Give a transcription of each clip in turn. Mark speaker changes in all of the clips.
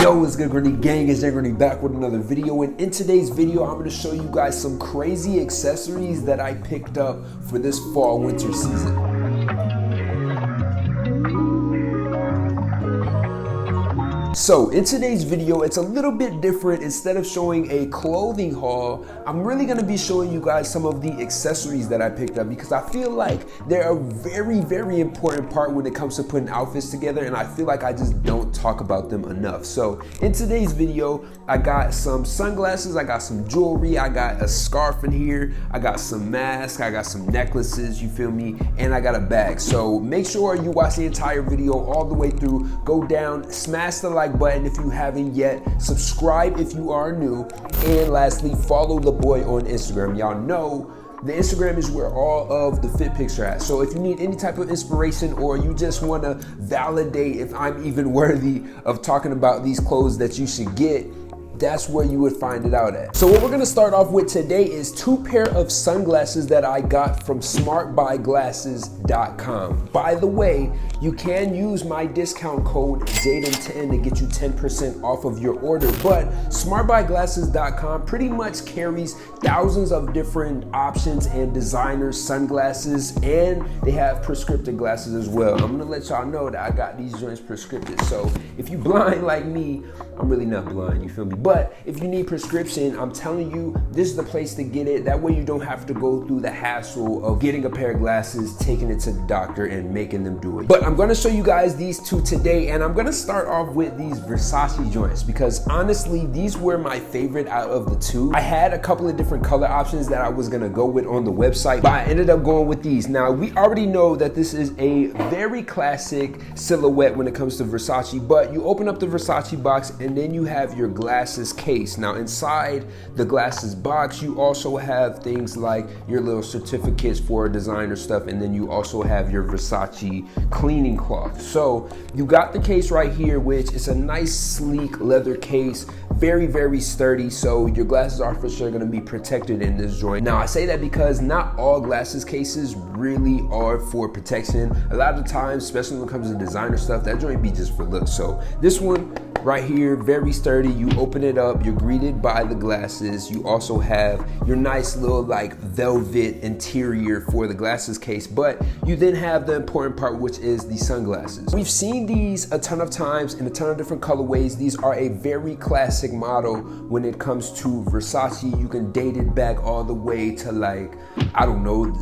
Speaker 1: Yo, what's good, Grundy gang? It's Grundy back with another video, and in today's video I'm going to show you guys some crazy accessories that I picked up for this fall winter season. So in today's video, it's a little bit different. Instead of showing a clothing haul, I'm really gonna be showing you guys some of the accessories that I picked up because I feel like they're a very, very important part when it comes to putting outfits together, and I feel like I just don't talk about them enough. So in today's video, I got some sunglasses, I got some jewelry, I got a scarf in here, I got some masks, I got some necklaces, you feel me, and I got a bag. So make sure you watch the entire video all the way through, go down, smash the like button if you haven't yet, subscribe if you are new, and lastly, follow the boy on Instagram. Y'all know the Instagram is where all of the fit pics are at. So if you need any type of inspiration or you just want to validate if I'm even worthy of talking about these clothes that you should get, that's where you would find it out at. So what we're gonna start off with today is 2 pair of sunglasses that I got from smartbuyglasses.com. By the way, you can use my discount code Jadon10 to get you 10% off of your order, but smartbuyglasses.com pretty much carries thousands of different options and designers, sunglasses, and they have prescriptive glasses as well. I'm gonna let y'all know that I got these joints prescriptive. So if you blind like me, I'm really not blind, you feel me? But if you need prescription, I'm telling you, this is the place to get it. That way you don't have to go through the hassle of getting a pair of glasses, taking it to the doctor, and making them do it. But I'm gonna show you guys these 2 today, and I'm gonna start off with these Versace joints because honestly, these were my favorite out of the 2. I had a couple of different color options that I was gonna go with on the website, but I ended up going with these. Now, we already know that this is a very classic silhouette when it comes to Versace, but you open up the Versace box and then you have your glasses case. Now inside the glasses box, you also have things like your little certificates for designer stuff, and then you also have your Versace cleaning cloth. So you got the case right here, which is a nice sleek leather case, very, very sturdy, so your glasses are for sure going to be protected in this joint. Now I say that because not all glasses cases really are for protection. A lot of the times, especially when it comes to designer stuff, that joint be just for looks. So this one right here, very sturdy. You open it up, you're greeted by the glasses. You also have your nice little like velvet interior for the glasses case, but you then have the important part, which is the sunglasses. We've seen these a ton of times in a ton of different colorways. These are a very classic model when it comes to Versace. You can date it back all the way to like, I don't know,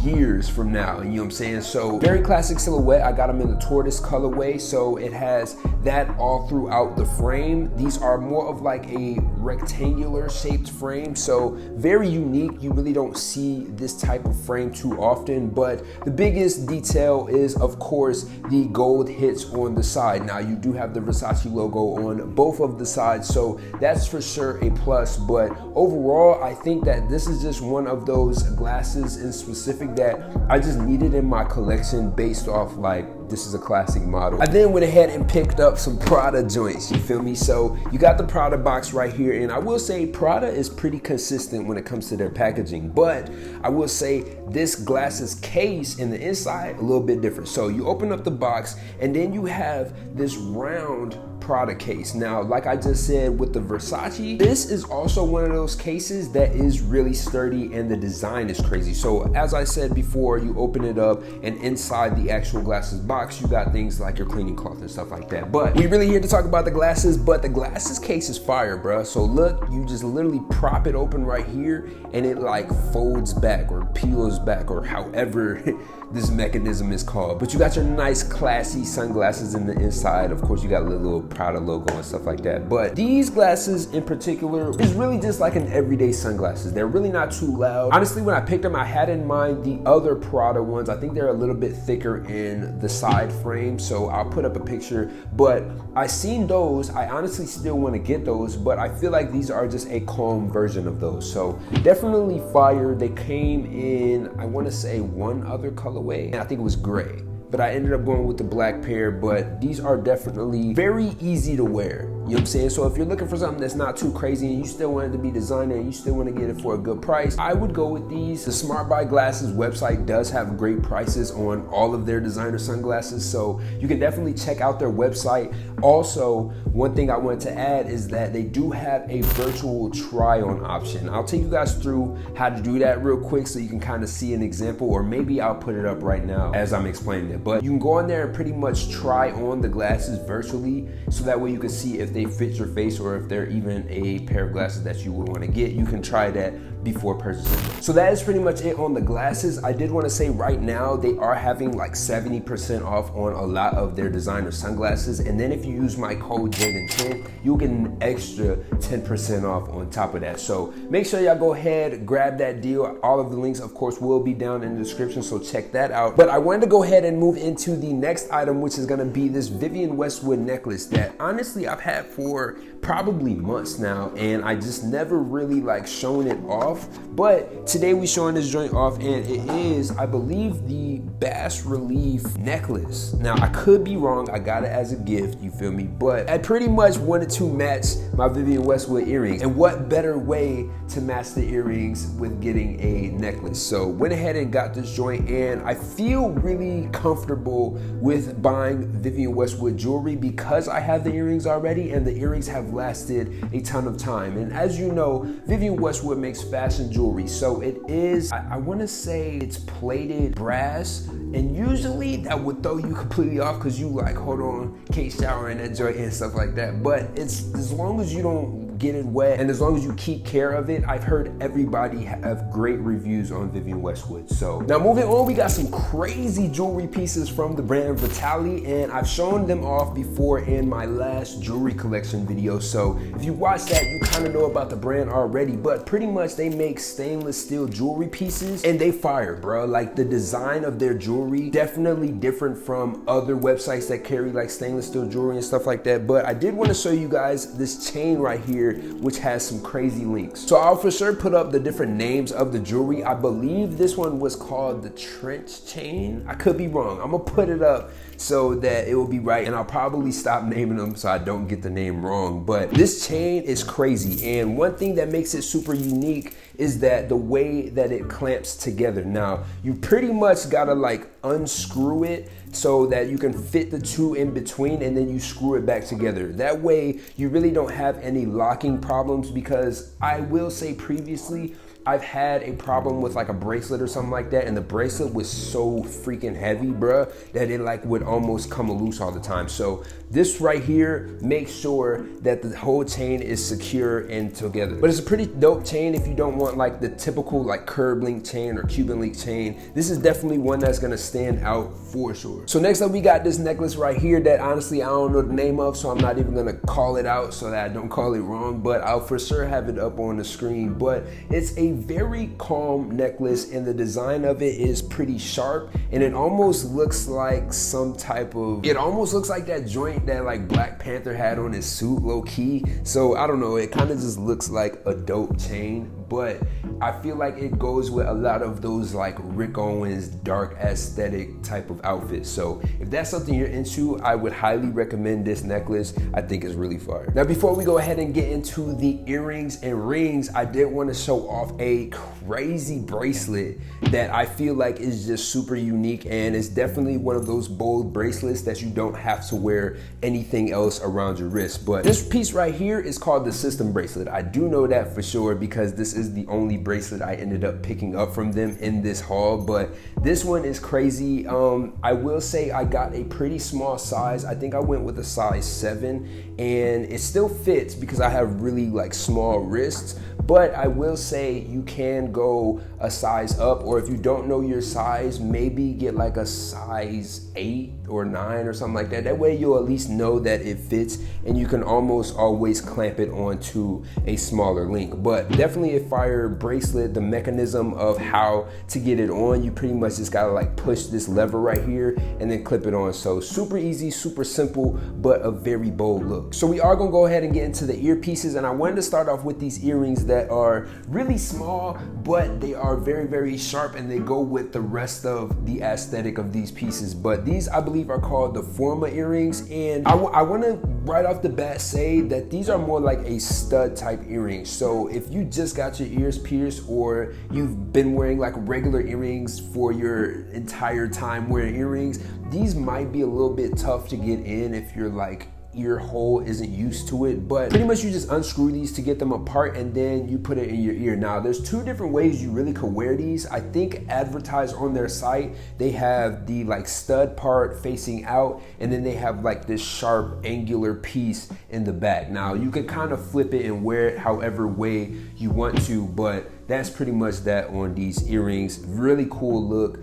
Speaker 1: years from now, you know what I'm saying? So very classic silhouette. I got them in the tortoise colorway, so it has that all throughout the frame. These are more of like a rectangular shaped frame, so very unique. You really don't see this type of frame too often, but the biggest detail is of course the gold hits on the side. Now you do have the Versace logo on both of the sides, so that's for sure a plus, but overall I think that this is just one of those glasses in specific that I just needed in my collection based off like this is a classic model. I then went ahead and picked up some Prada joints, you feel me? So you got the Prada box right here, and I will say Prada is pretty consistent when it comes to their packaging, but I will say this glasses case in the inside a little bit different. So you open up the box and then you have this round Prada case. Now, like I just said with the Versace, this is also one of those cases that is really sturdy and the design is crazy. So as I said before, you open it up and inside the actual glasses box, you got things like your cleaning cloth and stuff like that. But we're really here to talk about the glasses, but the glasses case is fire, bro. So look, you just literally prop it open right here and it like folds back or peels back or however this mechanism is called. But you got your nice classy sunglasses in the inside. Of course, you got a little Prada logo and stuff like that. But these glasses in particular is really just like an everyday sunglasses. They're really not too loud. Honestly, when I picked them, I had in mind the other Prada ones. I think they're a little bit thicker in the side frame, so I'll put up a picture. But I seen those. I honestly still want to get those, but I feel like these are just a calm version of those. So definitely fire. They came in, I want to say, one other colorway, and I think it was gray. But I ended up going with the black pair, but these are definitely very easy to wear. You know what I'm saying? So if you're looking for something that's not too crazy and you still want it to be designer and you still want to get it for a good price, I would go with these. The Smart Buy Glasses website does have great prices on all of their designer sunglasses, so you can definitely check out their website. Also, one thing I wanted to add is that they do have a virtual try-on option. I'll take you guys through how to do that real quick so you can kind of see an example, or maybe I'll put it up right now as I'm explaining it. But you can go on there and pretty much try on the glasses virtually, so that way you can see if they fit your face or if they're even a pair of glasses that you would want to get. You can try that before purchasing. So that is pretty much it on the glasses. I did want to say right now they are having like 70% off on a lot of their designer sunglasses, and then if you use my code Jadon10, you'll get an extra 10% off on top of that. So make sure y'all go ahead, grab that deal. All of the links, of course, will be down in the description, so check that out. But I wanted to go ahead and move into the next item, which is going to be this Vivienne Westwood necklace that honestly I've had for probably months now, and I just never really like shown it off. But today we showing this joint off, and it is, I believe, the Bas Relief necklace. Now I could be wrong, I got it as a gift, you feel me? But I pretty much wanted to match my Vivienne Westwood earrings, and what better way to match the earrings with getting a necklace? So went ahead and got this joint, and I feel really comfortable with buying Vivienne Westwood jewelry because I have the earrings already, and the earrings have lasted a ton of time. And as you know, Vivienne Westwood makes fashion jewelry, so it is, I want to say it's plated brass, and usually that would throw you completely off because you like, hold on, can't shower in that joint and stuff like that. But it's, as long as you don't get it wet and as long as you keep care of it, I've heard everybody have great reviews on Vivienne Westwood. So now moving on, we got some crazy jewelry pieces from the brand Vitali, and I've shown them off before in my last jewelry collection video. So if you watch that, you kind of know about the brand already, but pretty much they make stainless steel jewelry pieces and they fire, bro. Like the design of their jewelry, definitely different from other websites that carry like stainless steel jewelry and stuff like that. But I did want to show you guys this chain right here, which has some crazy links. So I'll for sure put up the different names of the jewelry. I believe this one was called the Trench Chain. I could be wrong. I'm gonna put it up so that it will be right, and I'll probably stop naming them so I don't get the name wrong. But this chain is crazy, and one thing that makes it super unique is that the way that it clamps together. Now, you pretty much gotta like unscrew it so that you can fit the two in between, and then you screw it back together. That way, you really don't have any locking problems, because I will say previously, I've had a problem with like a bracelet or something like that, and the bracelet was so freaking heavy, bruh, that it like would almost come loose all the time. So this right here makes sure that the whole chain is secure and together. But it's a pretty dope chain if you don't want like the typical like curb link chain or Cuban link chain. This is definitely one that's gonna stand out for sure. So next up, we got this necklace right here that honestly I don't know the name of, so I'm not even gonna call it out so that I don't call it wrong, but I'll for sure have it up on the screen. But it's a very calm necklace, and the design of it is pretty sharp, and it almost looks like some type of, it almost looks like that joint that like Black Panther had on his suit, low key. So I don't know, it kind of just looks like a dope chain, but I feel like it goes with a lot of those like Rick Owens dark aesthetic type of outfits. So if that's something you're into, I would highly recommend this necklace. I think it's really fire. Now before we go ahead and get into the earrings and rings, I did want to show off a crazy bracelet that I feel like is just super unique, and it's definitely one of those bold bracelets that you don't have to wear anything else around your wrist. But this piece right here is called the System bracelet. I do know that for sure because this is the only bracelet I ended up picking up from them in this haul. But this one is crazy. I will say I got a pretty small size. I think I went with a size 7, and it still fits because I have really like small wrists. But I will say you can go a size up, or if you don't know your size, maybe get like a size 8 or 9 or something like that. That way you'll at least know that it fits, and you can almost always clamp it onto a smaller link. But definitely a fire bracelet. The mechanism of how to get it on, you pretty much just gotta like push this lever right here and then clip it on. So super easy, super simple, but a very bold look. So we are gonna go ahead and get into the earpieces, and I wanted to start off with these earrings that that are really small, but they are very, very sharp, and they go with the rest of the aesthetic of these pieces. But these, I believe, are called the Forma earrings, and I want to right off the bat say that these are more like a stud type earring. So if you just got your ears pierced, or you've been wearing like regular earrings for your entire time wearing earrings, these might be a little bit tough to get in if you're like ear hole isn't used to it. But pretty much you just unscrew these to get them apart, and then you put it in your ear. Now there's two different ways you really could wear these. I think advertised on their site, they have the like stud part facing out, and then they have like this sharp angular piece in the back. Now you can kind of flip it and wear it however way you want to, but that's pretty much that on these earrings. Really cool look,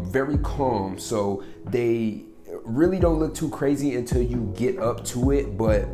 Speaker 1: very calm, so they really don't look too crazy until you get up to it, but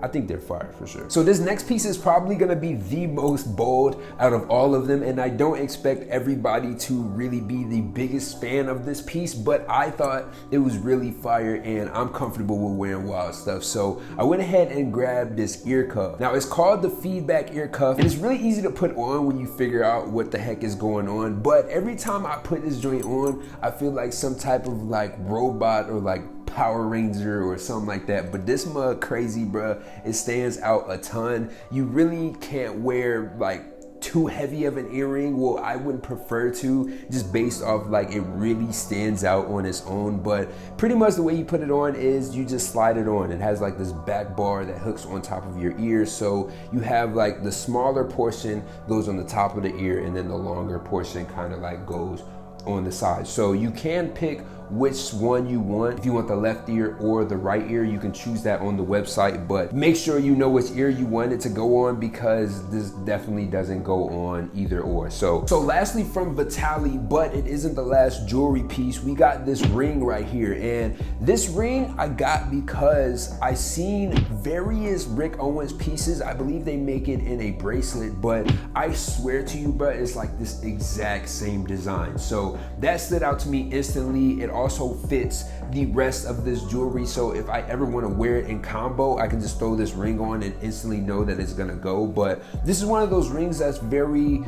Speaker 1: I think they're fire for sure. So this next piece is probably gonna be the most bold out of all of them, and I don't expect everybody to really be the biggest fan of this piece, but I thought it was really fire, and I'm comfortable with wearing wild stuff. So I went ahead and grabbed this ear cuff. Now it's called the feedback ear cuff, and it's really easy to put on when you figure out what the heck is going on, but every time I put this joint on, I feel like some type of like robot or like Power Ranger or something like that. But this mug crazy, bruh. It stands out a ton. You really can't wear like too heavy of an earring. Well, I wouldn't prefer to, just based off like it really stands out on its own. But pretty much the way you put it on is you just slide it on. It has like this back bar that hooks on top of your ear, so you have like the smaller portion goes on the top of the ear, and then the longer portion kind of like goes on the side. So you can pick which one you want. If you want the left ear or the right ear, you can choose that on the website, but make sure you know which ear you want it to go on, because this definitely doesn't go on either or. So lastly from Vitali, but it isn't the last jewelry piece, we got this ring right here. And this ring I got because I seen various Rick Owens pieces. I believe they make it in a bracelet, but I swear to you, bro, it's like this exact same design. So that stood out to me instantly. It also fits the rest of this jewelry, so if I ever want to wear it in combo, I can just throw this ring on and instantly know that it's gonna go. But this is one of those rings that's very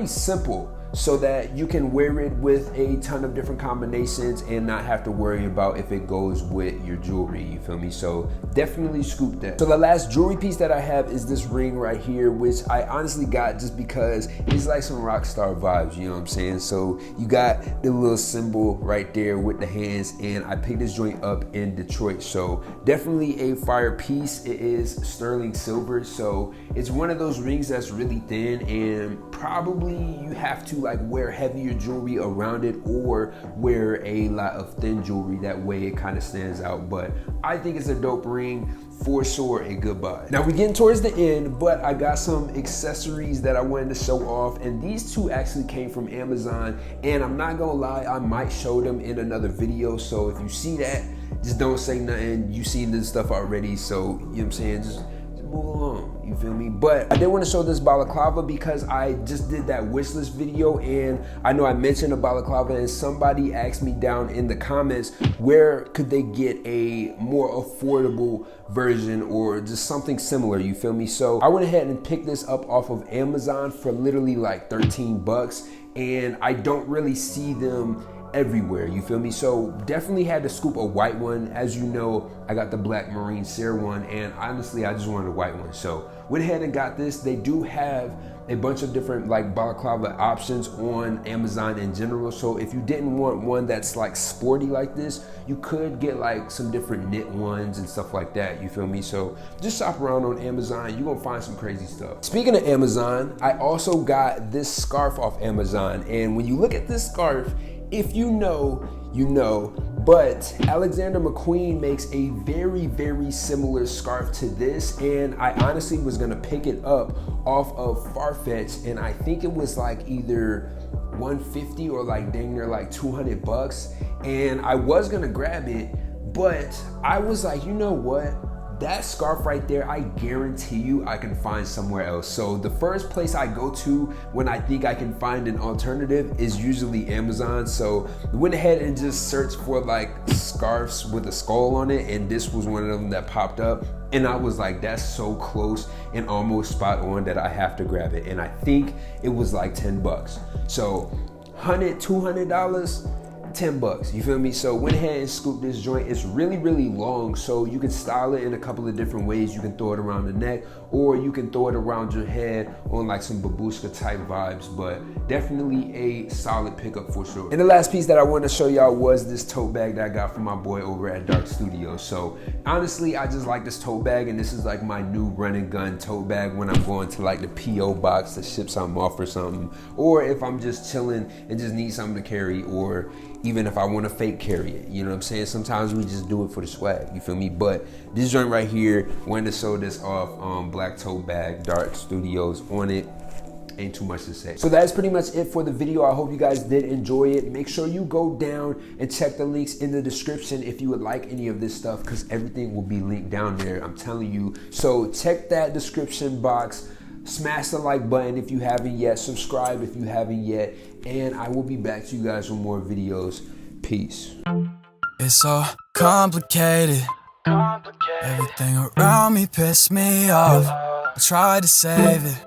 Speaker 1: simple, so that you can wear it with a ton of different combinations and not have to worry about if it goes with your jewelry, you feel me? So definitely scoop that. So the last jewelry piece that I have is this ring right here, which I honestly got just because it's like some rock star vibes, you know what I'm saying? So you got the little symbol right there with the hands, and I picked this joint up in Detroit, so definitely a fire piece. It is sterling silver, so it's one of those rings that's really thin, and probably you have to like wear heavier jewelry around it, or wear a lot of thin jewelry, that way it kind of stands out. But I think it's a dope ring, for sure a good buy. Now we're getting towards the end, but I got some accessories that I wanted to show off, and these two actually came from Amazon, and I'm not gonna lie, I might show them in another video. So if you see that, just don't say nothing. You seen this stuff already, so you know what I'm saying, just move along, you feel me? But I did want to show this balaclava because I just did that wish list video, and I know I mentioned a balaclava, and somebody asked me down in the comments where could they get a more affordable version or just something similar, you feel me? So I went ahead and picked this up off of Amazon for literally like 13 bucks, and I don't really see them everywhere, you feel me? So definitely had to scoop a white one. As you know, I got the black marine sear one, and honestly I just wanted a white one, so went ahead and got this. They do have a bunch of different like balaclava options on Amazon in general, so if you didn't want one that's like sporty like this, you could get like some different knit ones and stuff like that, you feel me? So just shop around on Amazon, you're gonna find some crazy stuff. Speaking of Amazon, I also got this scarf off Amazon, and when you look at this scarf, if you know, you know, but Alexander McQueen makes a very similar scarf to this, and I honestly was gonna pick it up off of Farfetch, and I think it was like either 150 or like dang near like 200 bucks, and I was gonna grab it, but I was like, you know what? that scarf right there, I guarantee you I can find somewhere else. So the first place I go to when I think I can find an alternative is usually Amazon. So I went ahead and just searched for like scarves with a skull on it, and this was one of them that popped up. And I was like, that's so close and almost spot on that I have to grab it. And I think it was like 10 bucks. So $200, 10 bucks, you feel me? So went ahead and scooped this joint. It's really, really long, so you can style it in a couple of different ways. You can throw it around the neck, or you can throw it around your head on like some babushka type vibes, but definitely a solid pickup for sure. And the last piece that I wanted to show y'all was this tote bag that I got from my boy over at Dark Studios. So honestly, I just like this tote bag, and this is like my new run and gun tote bag when I'm going to like the P.O. box to ship something off or something, or if I'm just chilling and just need something to carry, or even if I want to fake carry it, you know what I'm saying? Sometimes we just do it for the swag, you feel me? But this joint right here, wanted to show this off, black tote bag, Dark Studios on it. Ain't too much to say. So that's pretty much it for the video. I hope you guys did enjoy it. Make sure you go down and check the links in the description if you would like any of this stuff, because everything will be linked down there, I'm telling you. So check that description box. Smash the like button if you haven't yet. Subscribe if you haven't yet. And I will be back to you guys with more videos. Peace.
Speaker 2: It's so complicated. Everything around me pissed me off. I tried to save it.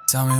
Speaker 2: Tell me